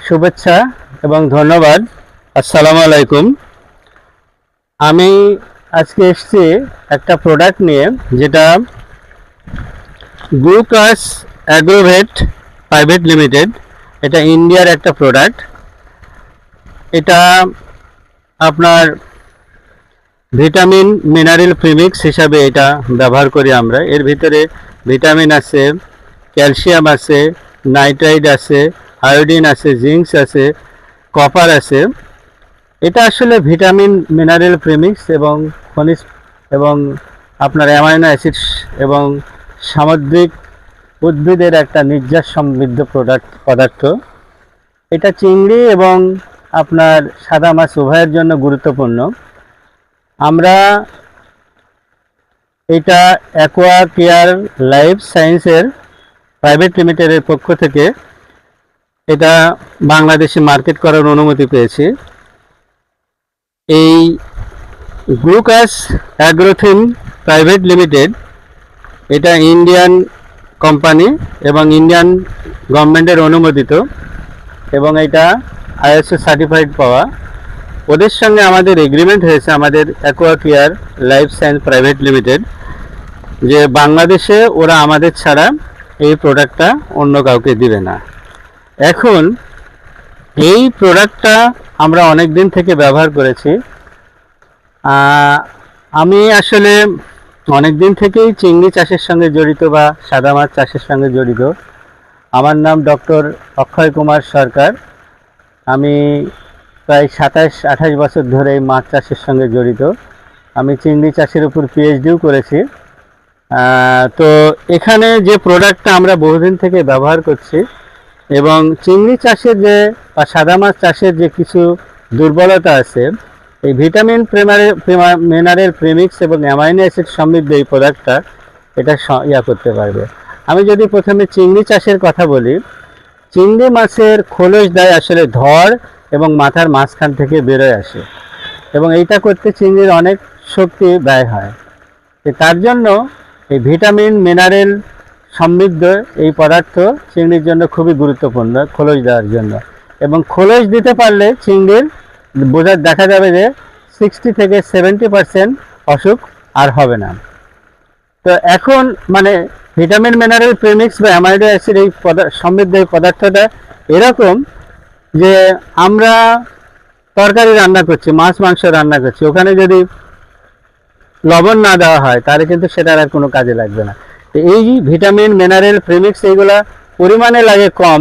শুভেচ্ছা এবং ধন্যবাদ। আসসালামু আলাইকুম। আমি আজকে এসেছি একটা প্রোডাক্ট নিয়ে, যেটা গ্লুকাস অ্যাগ্রোভেট প্রাইভেট লিমিটেড। এটা ইন্ডিয়ার একটা প্রোডাক্ট। এটা আপনার ভিটামিন মিনারেল প্রিমিক্স হিসাবে এটা ব্যবহার করি আমরা। এর ভিতরে ভিটামিন আছে, ক্যালসিয়াম আছে, নাইট্রাইট আছে, আয়োডিন আছে, জিঙ্কস আছে, কপার আছে। এটা আসলে ভিটামিন মিনারেল প্রিমিক্স এবং খনিজ এবং আপনার অ্যামাইনো অ্যাসিডস এবং সামুদ্রিক উদ্ভিদের একটা নির্যাস সমৃদ্ধ পদার্থ। এটা চিংড়ি এবং আপনার সাদা মাছ উভয়ের জন্য গুরুত্বপূর্ণ। আমরা এটা অ্যাকোয়া কেয়ার লাইফ সায়েন্সের প্রাইভেট লিমিটেডের পক্ষ থেকে এটা বাংলাদেশে মার্কেট করার অনুমতি পেয়েছি। এই গ্লুকাস অ্যাগ্রোথিম প্রাইভেট লিমিটেড এটা ইন্ডিয়ান কোম্পানি এবং ইন্ডিয়ান গভর্নমেন্টের অনুমোদিত, এবং এটা আইএসও সার্টিফাইড পাওয়া। ওদের সঙ্গে আমাদের এগ্রিমেন্ট হয়েছে, আমাদের aqua care life science private limited, যে বাংলাদেশে ওরা আমাদের ছাড়া এই প্রোডাক্টটা অন্য কাউকে দিবে না। এখন এই প্রোডাক্টটা আমরা অনেক দিন থেকে ব্যবহার করেছি। আমি আসলে অনেক দিন থেকেই চিংড়ি চাষের সঙ্গে জড়িত বা সাদা মাছ চাষের সঙ্গে জড়িত। আমার নাম ডক্টর অক্ষয় কুমার সরকার। আমি প্রায় 27-28 বছর ধরে এই মাছ চাষের সঙ্গে জড়িত। আমি চিংড়ি চাষের উপর পিএইচডিও করেছি। তো এখানে যে প্রোডাক্টটা আমরা বহুদিন থেকে ব্যবহার করছি, এবং চিংড়ি চাষের যে বা সাদা মাছ চাষের যে কিছু দুর্বলতা আছে, এই ভিটামিন মিনারেল প্রিমিক্স এবং অ্যামাইনো অ্যাসিড সমৃদ্ধ এই প্রোডাক্টটা এটা করতে পারবে। আমি যদি প্রথমে চিংড়ি চাষের কথা বলি, চিংড়ি মাছের খোলস দেয় আসলে ধড় এবং মাথার মাঝখান থেকে বেরোয় আসে, এবং এইটা করতে চিংড়ির অনেক শক্তি ব্যয় হয়। তার জন্য এই ভিটামিন মিনারেল সমৃদ্ধ এই পদার্থ চিংড়ির জন্য খুবই গুরুত্বপূর্ণ খোলস দেওয়ার জন্য। এবং খোলস দিতে পারলে চিংড়ির দেখা যাবে যে 60 থেকে 70% অসুখ আর হবে না। তো এখন মানে ভিটামিন মিনারেল প্রিমিক্স বা অ্যামাইনো অ্যাসিড এই সমৃদ্ধ এই পদার্থটা এরকম যে আমরা তরকারি রান্না করছি, মাছ মাংস রান্না করছি, ওখানে যদি লবণ না দেওয়া হয় তাহলে কিন্তু সেটার আর কোনো কাজে লাগবে না। এই ভিটামিন মিনারেল প্রিমিক্স এইগুলা পরিমাণে লাগে কম,